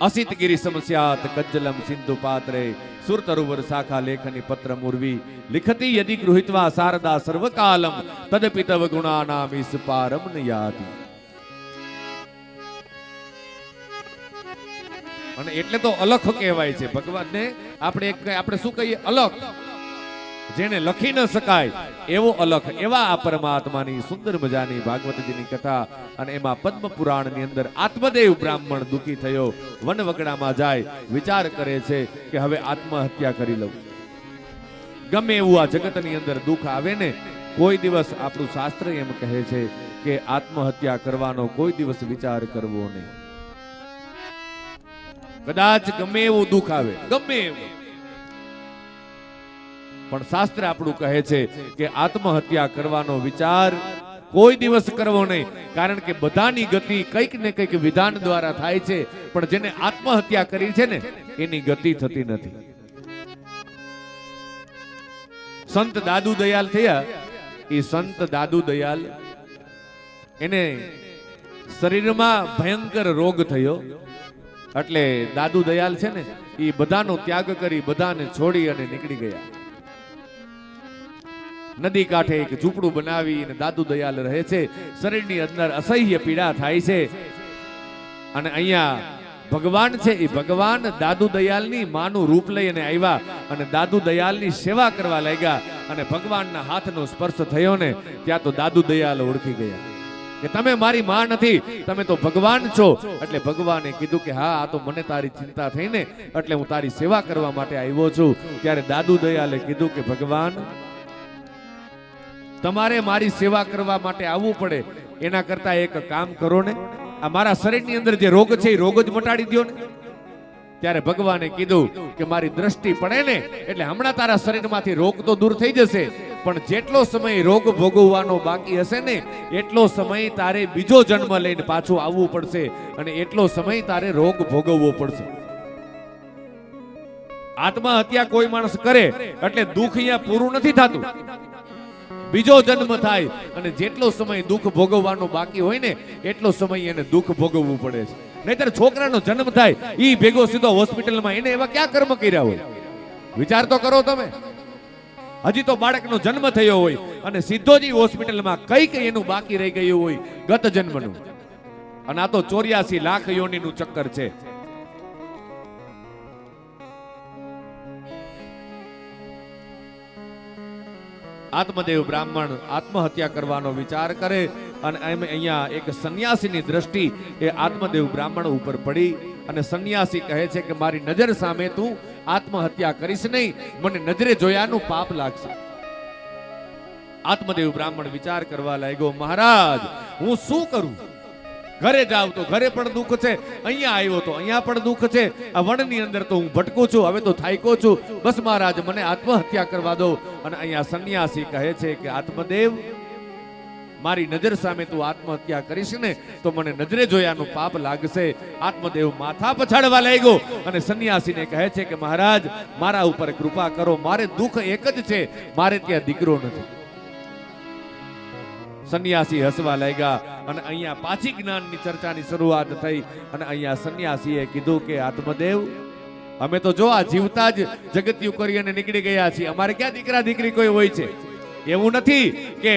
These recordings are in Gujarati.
અસિત ગિરી સમસ્યાત કજ્જલમ સિંધુ પાત્રે સુરતરુવર શાખા લેખની પત્ર મુર્વી લિખતી યદિ ગૃહિત્વા શારદા સર્વકાલમ તદપિ તવ ગુણાનામ ઈસ પારમ ન યાતિ. અને એટલે તો અલખ કહેવાય છે ભગવાનને. આપણે શું કહીએ? અલખ. જેને લખી ન શકાય એવો અલખ, એવા આ પરમાત્માની સુંદર મજાની ભાગવતજીની કથા. અને એમાં પદ્મ પુરાણની અંદર આત્મદેવ બ્રાહ્મણ દુઃખી થયો, વનવગડામાં જાય, વિચાર કરે છે કે હવે આત્મહત્યા કરી લઉં. ગમે એવું આ જગતની અંદર દુઃખ આવે ને, કોઈ દિવસ આપણું શાસ્ત્ર એમ કહે છે કે આત્મહત્યા કરવાનો કોઈ દિવસ વિચાર કરવો નહીં. કદાચ ગમે એવું દુઃખ આવે, ગમે એવું, પણ શાસ્ત્ર આપણું કહે છે કે આત્મહત્યા કરવાનો વિચાર કોઈ દિવસ કરવો નહીં. કારણ કે બધાની ગતિ કંઈક ને કંઈક વિધાન દ્વારા થાય છે, પણ જેને આત્મહત્યા કરી છે ને એની ગતિ થતી નથી. સંત દાદુ દયાલ થયા. એ સંત દાદુ દયાલ, એને શરીરમાં ભયંકર રોગ થયો. એટલે દાદુ દયાલ છે ને, એ બધાનો ત્યાગ કરી, બધાને છોડી અને નીકળી ગયા. નદી કાંઠે એક ઝૂંપડું બનાવી અને દાદુ દયાલ રહે છે. શરીરની અંદર અસહ્ય પીડા થાય છે. અને અહીંયા ભગવાન છે, એ ભગવાન દાદુ દયાલની માનું રૂપ લઈ અને આવ્યા અને દાદુ દયાલની સેવા કરવા લાગ્યા. અને ભગવાનના હાથનો સ્પર્શ થયો ને, ત્યાં તો દાદુ દયાલ ઓળખી ગયા કે તમે મારી માં નથી, તમે તો ભગવાન છો. એટલે ભગવાને કીધું કે હા, આ તો મને તારી ચિંતા થઈ ને, એટલે હું તારી સેવા કરવા માટે આવ્યો છું. ત્યારે દાદુ દયાલે કીધું કે ભગવાન, તમારે મારી સેવા કરવા માટે આવવું પડે, એના કરતા એક કામ કરો ને, આ મારા શરીરની અંદર જે રોગ છે એ રોગ જ મટાડી દો ને. ત્યારે ભગવાને કીધું કે મારી દ્રષ્ટિ પડે ને એટલે હમણાં તારા શરીરમાંથી રોગ તો દૂર થઈ જશે, પણ જેટલો સમય રોગ ભોગવવાનો બાકી હશે ને એટલો સમય તારે બીજો જન્મ લઈને પાછું આવવું પડશે, અને એટલો સમય તારે રોગ ભોગવવો પડશે. આત્મહત્યા કોઈ માણસ કરે એટલે દુઃખ અહીંયા પૂરું નથી થતું, બીજો જન્મ થાય. અને જેટલો સમય દુઃખ ભોગવવાનો બાકી હોય ને એટલો સમય એને દુઃખ ભોગવવું પડે છે. નહીતર છોકરાનો જન્મ થાય ઈ ભેગો સીધો હોસ્પિટલમાં, એને એવા ક્યાં કર્મ કર્યા હોય? વિચાર તો કરો તમે. હજી તો બાળકનો જન્મ થયો હોય અને સીધો જ હોસ્પિટલમાં કઈક એનું બાકી રહી ગયું હોય ગત જન્મનું. અને આ તો 84 લાખ યોનીનું ચક્કર છે. આત્મદેવ બ્રાહ્મણ આત્મહત્યા કરવાનો વિચાર કરે અને અહીંયા એક સંન્યાસીની દ્રષ્ટિ એ આત્મદેવ બ્રાહ્મણ ઉપર પડી. અને સંન્યાસી કહે છે કે મારી નજર સામે તું આત્મહત્યા કરીશ નહીં, મને નજરે જોયાનું પાપ લાગશે. આત્મદેવ બ્રાહ્મણ વિચાર કરવા લાગ્યો, મહારાજ હું શું કરું? ઘરે જાવ તો ઘરે પણ દુઃખ છે, અહીંયા આવ્યો તો અહીંયા પણ દુઃખ છે, આ વનની અંદર તો હું ભટકું છું, હવે તો થાક્યો છું, બસ મહારાજ મને આત્મહત્યા કરવા દો. અને અહીંયા સંન્યાસી કહે છે કે આત્મદેવ, મારી નજર સામે તું આત્મહત્યા કરીશ ને તો મને નજરે જોયાનું પાપ લાગશે. આત્મદેવ માથા પછાડવા લાગ્યો અને સંન્યાસીને કહે છે કે મહારાજ મારા ઉપર કૃપા કરો, મારે દુઃખ એક જ છે, મારે ત્યાં દીકરો નથી. સંન્યાસી હસવા લાગ્યા અને અહીંયા પાછી જ્ઞાનની ચર્ચાની શરૂઆત થઈ. અને અહીંયા સંન્યાસીએ કીધું કે આત્મદેવ, અમે તો જો આ જીવતા જ જગત્યું કરી અને નીકળી ગયા છીએ, અમારે ક્યાં દીકરા દીકરી કોઈ હોય છે? એવું નથી કે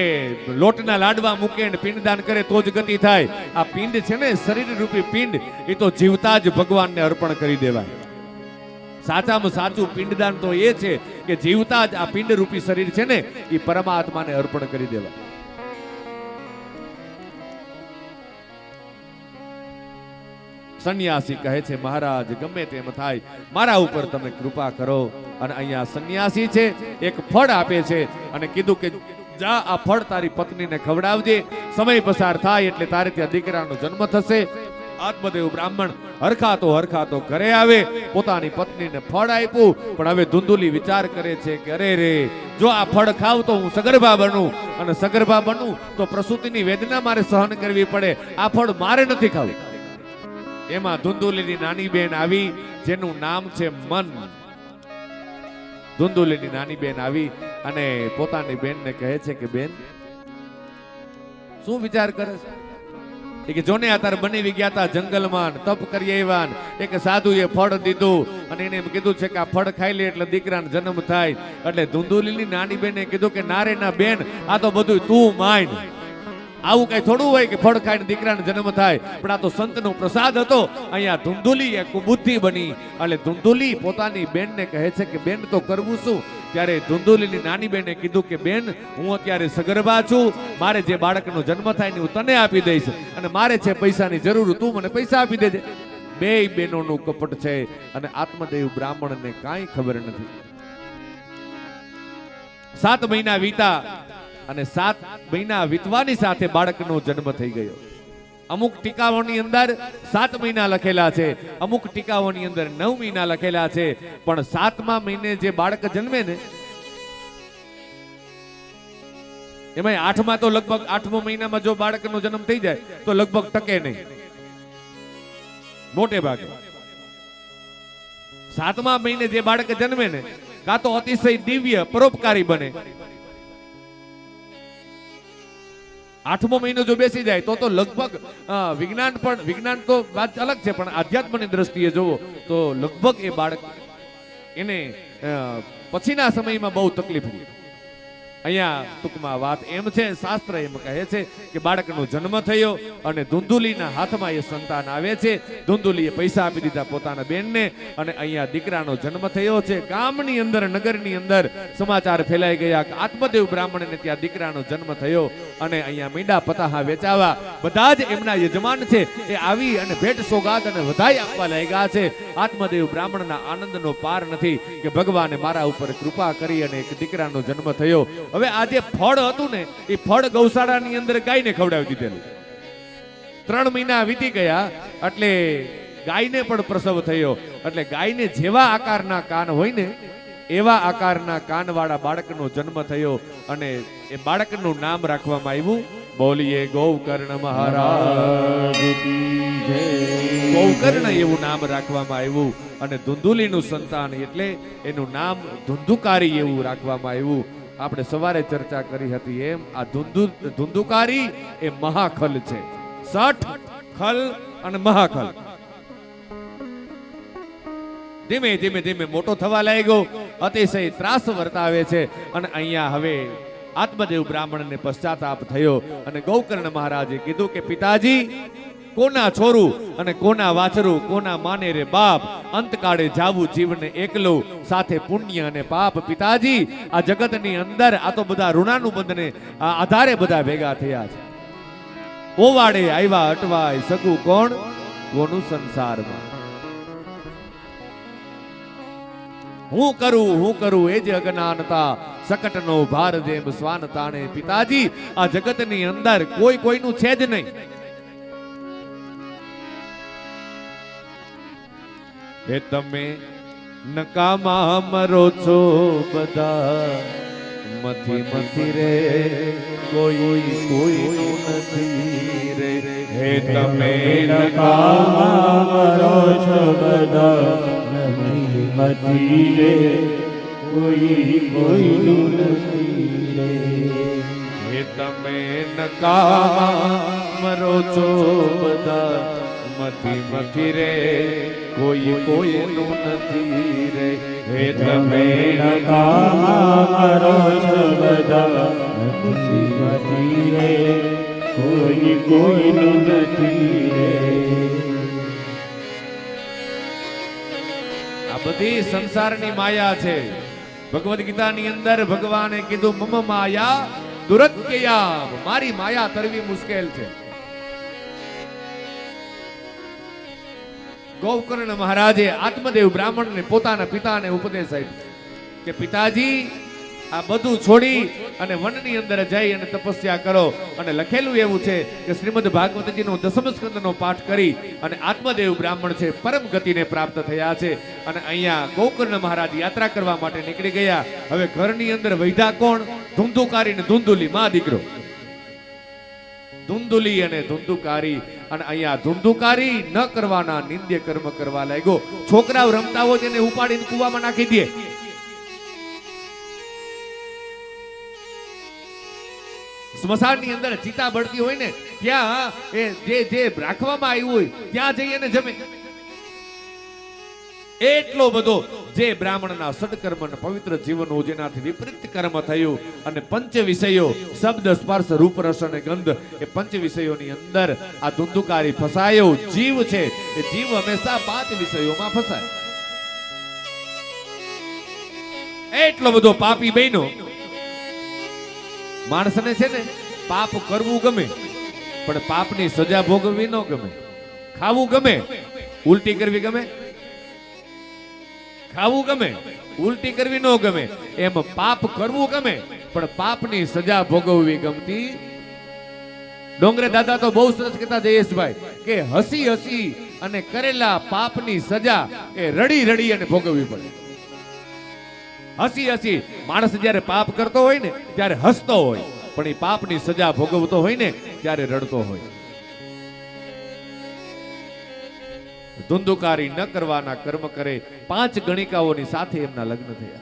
લોટના લાડવા મૂકે ને પિંડદાન કરે તો જ ગતિ થાય. આ પિંડ છે ને, શરીર રૂપી પિંડ, એ તો જીવતા જ ભગવાનને અર્પણ કરી દેવાય. સાચામાં સાચું પિંડદાન તો એ છે કે જીવતા જ આ પિંડ રૂપી શરીર છે ને એ પરમાત્માને અર્પણ કરી દેવાય. સંન્યાસી કહે છે મહારાજ ગમે તેમ થાય, મારા ઉપર તમે કૃપા કરો. અને અહીંયા સંન્યાસી છે એક ફળ આપે છે અને કીધું કે જા આ ફળ તારી પત્નીને ખવડાવજે, સમય પસાર થાય એટલે તારે ત્યાં દીકરાનો જન્મ થશે. આત્મદેવ બ્રાહ્મણ હરખાતો ઘરે આવે, પોતાની પત્નીને ફળ આપ્યું. પણ હવે ધુંધુલી વિચાર કરે છે કે અરે રે, જો આ ફળ ખાવ તો હું સગર્ભા બનું, અને સગર્ભા બનું તો પ્રસૂતિની વેદના મારે સહન કરવી પડે, આ ફળ મારે નથી ખાવું. એમાં ધુંધુલીની નાની બેન આવી જેનું નામ છે મન. ધુંધુલીની નાની બેન આવી અને પોતાની બેનને કહે છે કે બેન શું વિચાર કરે છે? એ કે જોને આ તાર બનેવી ગયા તા જંગલમાં તપ કરી આવ્યા એક સાધુએ ફળ દીધું અને એને એમ કીધું છે કે આ ફળ ખાઈ લે એટલે દીકરાનો જન્મ થાય. એટલે ધુંધુલીની નાની બેને કીધું કે નારે ના બેન, આ તો બધું તું માન. આવું કઈ થોડું હોય કે ફળ ખાઈને દીકરાનો જન્મ થાય, પણ આ તો સંતનો પ્રસાદ હતો. અહીંયા ધુંધુલી એ કુબુદ્ધિ બની. એટલે ધુંધુલી પોતાની બેનને કહે છે કે બેન તો કરવું શું? ત્યારે ધુંધુલીની નાની બેને કીધું કે બેન, હું અત્યારે સગર્ભા છું, મારે જે બાળકનો જન્મ થાય ને હું તને આપી દઈશ, અને મારે છે પૈસાની જરૂર, તું મને પૈસા આપી દેજે. બે બેનોનું કપટ છે અને આત્મદેવ બ્રાહ્મણને કાંઈ ખબર નથી. 7 મહિના વીતા અને 7 મહિના વીતવાની સાથે બાળકનો જન્મ થઈ ગયો. અમુક ટીકાઓની અંદર 7 મહિના લખેલા છે, અમુક ટીકાઓની અંદર 9 મહિના લખેલા છે, પણ 7મા મહિને જે બાળક જન્મે ને એમાં 8મા તો લગભગ 8મા મહિનામાં જો બાળકનો જન્મ થઈ જાય તો લગભગ ટકે નહીં, મોટે ભાગે. 7મા મહિને જે બાળક જન્મે ને કાં તો અતિશય દિવ્ય પરોપકારી બને. 8મો મહિનો જો બેસી જાય તો લગભગ વિજ્ઞાન તો વાત અલગ છે, પણ આધ્યાત્મની દ્રષ્ટિએ જોવો તો લગભગ એ બાળક એને પછીના સમયમાં બહુ તકલીફ થઈ. અહીંયા ટૂંકમાં વાત એમ છે, શાસ્ત્ર એમ કહે છે કે બાળકનો જન્મ થયો અને ધુંધુલીના હાથમાં એ સંતાન આવે છે. ધુંધુલીએ પૈસા આપી દીધા પોતાના બેનને અને અહીંયા દીકરાનો જન્મ થયો છે. ગામની અંદર, નગરની અંદર સમાચાર ફેલાઈ ગયા કે આત્મદેવ બ્રાહ્મણને ત્યાં દીકરાનો જન્મ થયો અને અહીંયા મીંડા પતાહા વેચાવા. બધા જ એમના યજમાન છે એ આવી અને ભેટ સોગાદ અને વધાઈ આપવા લાગ્યા છે. આત્મદેવ બ્રાહ્મણના આનંદનો પાર નથી કે ભગવાને મારા ઉપર કૃપા કરી અને એક દીકરાનો જન્મ થયો. હવે આ જે ફળ હતું ને એ ફળ ગૌશાળાની અંદર ગાયને ખવડાવી દીધેલું. 3 મહિના વીતી ગયા એટલે ગાયને પણ પ્રસવ થયો. એટલે ગાયને જેવા આકારના કાન હોય ને એવા આકારના કાનવાળા બાળકનો જન્મ થયો અને એ બાળકનું નામ રાખવામાં આવ્યું, બોલીએ ગૌકર્ણ મહારાજ કી જય. ગૌકર્ણ એવું નામ રાખવામાં આવ્યું અને ધુંધુલીનું સંતાન એટલે એનું નામ ધુંધુકારી એવું રાખવામાં આવ્યું. આપણે સવારે ચર્ચા કરી હતી એમ આ ધુંધુકારી એ મહાખલ છે. 60 ખલ અને મહાખલ. ધીમે ધીમે ધીમે મોટો થવા લાગ્યો, અતિશય ત્રાસ વર્તાવે છે અને અહીંયા હવે આત્મદેવ બ્રાહ્મણને પશ્ચાતાપ થયો અને ગૌકર્ણ મહારાજે કીધું કે પિતાજી, કોના છોરું અને કોના વાછરું, કોના માને રે બાપ, અંતકાળે જાવું જીવને એકલું, સાથે પુણ્ય અને પાપ. પિતાજી, આ જગતની અંદર આ તો બધા ઋણાનુબંધને આધારે બધા ભેગા થયા છે. ઓવાડે આવ્યા અટવાય સગું કોણ, કોનું સંસારમાં. હું કરું એ જ અજ્ઞાનતા, સકટનો ભાર જેમ સ્વાન તાણે. પિતાજી, આ જગતની અંદર કોઈ કોઈનું છે જ નહીં. એ તમે નકામા મરો છો બધા, મથી રે કોઈ કોઈનું નથી રે. હે તમે નકામા મરો છો બધા, મથી રે કોઈ કોઈનું નથી રે. હે તમે નકામા મરો છો બધા, મથી રે કોઈ કોઈનું નથી રે. હે તમે નકામા મરો છો બધા, મથી રે કોઈ કોઈનું નથી રે. આ બધી સંસારની માયા છે. ભગવદ ગીતાની અંદર ભગવાને કીધું, મમ માયા દુરત્યયા, મારી માયા તરવી મુશ્કેલ છે. ગૌકર્ણ મહારાજે આત્મદેવ બ્રાહ્મણને પોતાના પિતાને ઉપદેશ આપ્યો કે પિતાજી, આ બધું છોડી અને વનની અંદર જઈ અને તપસ્યા કરો. અને લખેલું એવું છે કે શ્રીમદ ભાગવતજીનો 10મ સ્કંદનો પાઠ કરી અને આત્મદેવ બ્રાહ્મણ છે પરમ ગતિને પ્રાપ્ત થયા છે. અને અહીંયા ગૌકર્ણ મહારાજ યાત્રા કરવા માટે નીકળી ગયા. હવે ઘરની અંદર વૈધા કોણ? ધુંધુકારી ને ધુંધુલી, માં દીકરો. ધુંધુલી અને ધુંધુકારી. અને અહીંયા ધુંધુકારી ન કરવાના નિંદ્ય કર્મ કરવા લાગ્યો. છોકરાઓ રમતા હોય તેને ઉપાડીને કૂવામાં નાખી દે. સ્મશાનની અંદર ચિતા બળતી હોય ને ત્યાં એ જે રાખવામાં આવ્યું હોય ત્યાં જઈ અને જમે. એટલો બધો જે બ્રાહ્મણના સદકર્મ અને પવિત્ર જીવનનું જેનાથી વિપરીત કર્મ થયું અને પંચ વિષયો શબ્દ સ્પર્શ રૂપ રસ અને ગંધ એ પંચ વિષયોની અંદર આ ધુંધુકારી ફસાયો જીવ છે. એ જીવ હંમેશા 5 વિષયોમાં ફસાય. એટલો બધો પાપી બન્યો. માણસને છે ને પાપ કરવું ગમે પણ પાપની સજા ભોગવવી ન ગમે. ખાવું ગમે, ઉલટી કરવી ગમે. ખાવું ગમે, ઉલટી કરવી ન ગમે. એમ પાપ કરવું ગમે પણ પાપની સજા ભોગવવી ગમતી. ડોંગરે દાદા તો બહુ સરસ કહેતા જયેશભાઈ કે હસી હસી અને કરેલા પાપની સજા એ રડી રડી અને ભોગવવી પડે. હસી હસી માણસ જ્યારે પાપ કરતો હોય ને ત્યારે હસતો હોય પણ એ પાપની સજા ભોગવતો હોય ને ત્યારે રડતો હોય. ધુંધુકારી ન કરવાના કર્મ કરે. 5 ગણિકાઓની સાથે એમના લગ્ન થયા.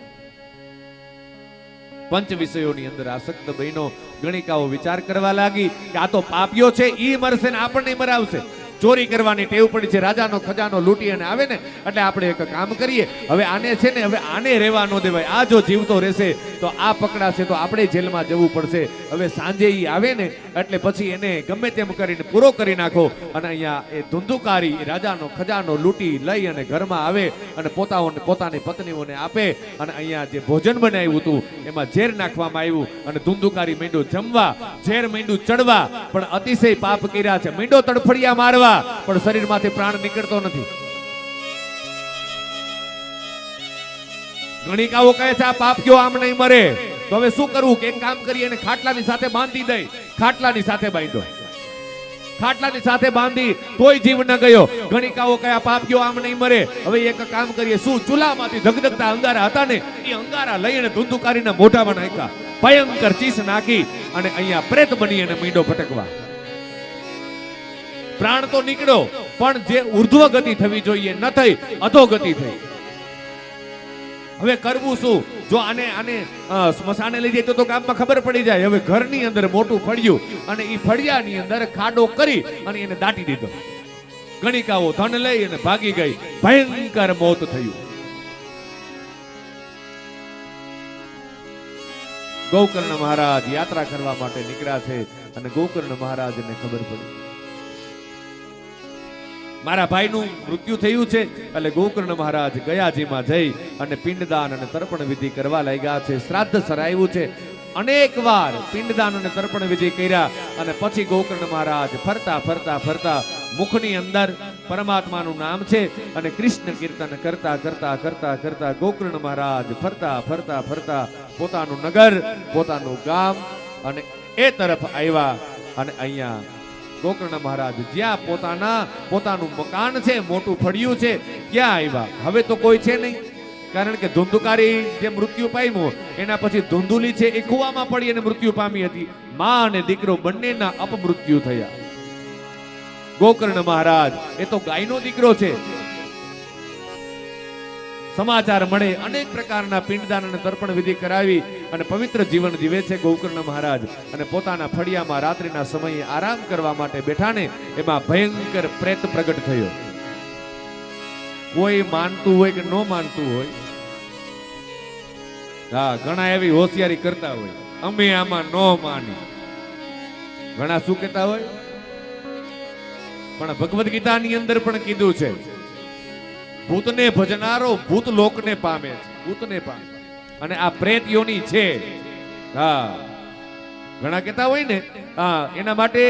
પંચ વિષયોની અંદર આસક્ત બહેનો ગણિકાઓ વિચાર કરવા લાગી કે આ તો પાપીઓ છે, ઈ મરશે ને આપણને મરાવશે. ચોરી કરવાની ટેવ પડી છે. રાજાનો ખજાનો લૂંટી અને આવે ને એટલે આપણે એક કામ કરીએ, હવે આને છે ને હવે આને રહેવા ન દેવાય. આ જો જીવતો રહેશે તો આ પકડાશે તો આપણે જેલમાં જવું પડશે. હવે સાંજે ઈ આવે ને એટલે પછી એને ગમે તેમ કરીને પૂરો કરી નાખો. અને અહીંયા એ ધુંધુકારી રાજાનો ખજાનો લૂંટી લઈ અને ઘરમાં આવે અને પોતાની પત્નીઓને આપે. અને અહીંયા જે ભોજન બનાવ્યું હતું એમાં ઝેર નાખવામાં આવ્યું અને ધુંધુકારી મીંડું જમવા, ઝેર મીંડું ચડવા, પણ અતિશય પાપ કર્યા છે. મીંડો તડફડિયા મારવા પણ શરીરમાંથી પ્રાણ નીકળતો નથી. ગણિકાઓ કહે છે આ પાપ કયો આમ નહીં મરે તો હવે શું કરવું કે એક કામ કરીએ અને ખાટલાની સાથે બાંધી દઈ. ખાટલાની સાથે બાંધ્યો. ખાટલાની સાથે બાંધી તોય જીવ ન ગયો. ગણિકાઓ કહે આ પાપ કયો આમ નહીં મરે. હવે એક કામ કરીએ, શું ચૂલામાંથી ધગધગતા અંગારા હતા ને એ અંગારા લઈને ધુંધુકારીના મોઢામાં નાખ્યા. ભયંકર ચીસ નાખી અને અહીંયા પ્રેત બની અને મીંડો ભટકવા. પ્રાણ તો નીકળ્યો પણ જે ઉર્ધ્વ ગતિ થવી જોઈએ ન થઈ, અધોગતિ થઈ. હવે કરવું શું? જો આને સ્મશાને લઈ જાય તો ગામમાં ખબર પડી જાય. હવે ઘરની અંદર મોટું ફળિયું અને એ ફળિયાની અંદર ખાડો કરી અને એને દાટી દીધો. ગણિકાઓ ધન લઈ અને ભાગી ગઈ. ભયંકર મોત થયું. ગોકર્ણ મહારાજ યાત્રા કરવા માટે નીકળ્યા છે અને ગોકર્ણ મહારાજને ખબર પડી મારા ભાઈનું મૃત્યુ થયું છે. એટલે ગોકર્ણ મહારાજ ગયાજીમાં જઈ અને પિંડદાન અને તર્પણ વિધિ કરવા લાગ્યા છે. શ્રાદ્ધ સરાવ્યું છે. અનેક વાર પિંડદાન અને તર્પણ વિધિ કર્યા અને પછી ગોકર્ણ મહારાજ ફરતા ફરતા ફરતા મુખની અંદર પરમાત્માનું નામ છે અને કૃષ્ણ કીર્તન કરતા કરતા કરતા કરતા ગોકર્ણ મહારાજ ફરતા ફરતા ફરતા પોતાનું નગર, પોતાનું ગામ અને એ તરફ આવ્યા. અને અહીંયા ગોકર્ણ મહારાજ જ્યાં પોતાનું મકાન છે, મોટું ફળિયું છે, ક્યાં આવ્યા. હવે તો કોઈ છે નહીં, કારણ કે ધુંધુકારી જે મૃત્યુ પામ્યો એના પછી ધુંધુલી છે એ કુવામાં પડી અને મૃત્યુ પામી હતી. માં અને દીકરો બંનેના અપમૃત્યુ થયા. ગોકર્ણ મહારાજ એ તો ગાયનો દીકરો છે. સમાચાર મળે, અનેક પ્રકારના પિંડદાન અને તર્પણ વિધિ કરાવી અને પવિત્ર જીવન જીવે છે ગોકર્ણ મહારાજ. અને પોતાના ફળિયામાં રાત્રિના સમયે આરામ કરવા માટે બેઠા ને એમાં ભયંકર પ્રેત પ્રગટ થયો. કોઈ માનતું હોય કે ન માનતું હોય, હા, ઘણા એવી હોશિયારી કરતા હોય, અમે આમાં ન માની. ઘણા શું કહેતા હોય, પણ ભગવદ ગીતાની અંદર પણ કીધું છે ભૂતને ભજનારો ભૂત લોકને પામે છે. ભૂતને પામે અને આ પ્રેત યોની છે. હા, ઘણા કહેતા હોય ને, હા, એના માટે